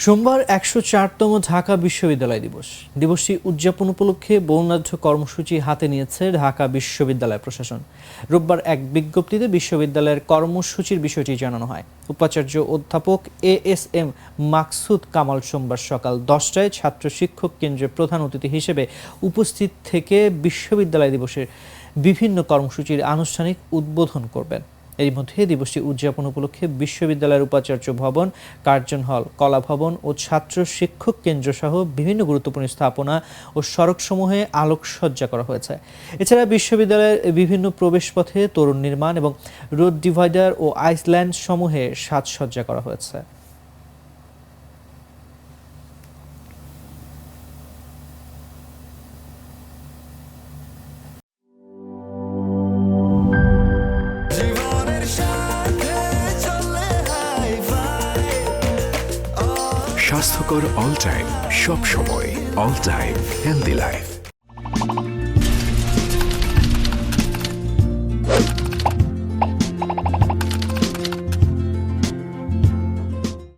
সোমবার ১০৪তম ঢাকা বিশ্ববিদ্যালয় দিবস। দিবসটি উদযাপন উপলক্ষে বর্ণাঢ্য কর্মসূচি হাতে নিয়েছে ঢাকা বিশ্ববিদ্যালয় প্রশাসন। রোববার এক বিজ্ঞপ্তিতে বিশ্ববিদ্যালয়ের কর্মসূচির বিষয়টি জানানো হয়। উপাচার্য অধ্যাপক ASM মাকসুদ কামাল সোমবার সকাল 10টায় ছাত্র শিক্ষক কেন্দ্রের প্রধান অতিথি হিসেবে উপস্থিত থেকে বিশ্ববিদ্যালয় দিবসের বিভিন্ন কর্মসূচির আনুষ্ঠানিক উদ্বোধন করবেন। এর মধ্যে দিবসটি উদযাপন উপলক্ষে বিশ্ববিদ্যালয়ের উপাচার্য ভবন, কার্জন হল, কলা ভবন ও ছাত্র শিক্ষক কেন্দ্র সহ বিভিন্ন গুরুত্বপূর্ণ স্থাপনা ও সড়কসমূহে আলোকসজ্জা করা হয়েছে। এছাড়া বিশ্ববিদ্যালয়ের বিভিন্ন প্রবেশপথে তরুণ নির্মাণ এবং রোড ডিভাইডার ও আইসল্যান্ড সমূহে সাজসজ্জা করা হয়েছে। স্বাস্থ্যকর অল টাইম, সব সময় অল টাইম হেলদি লাইফ।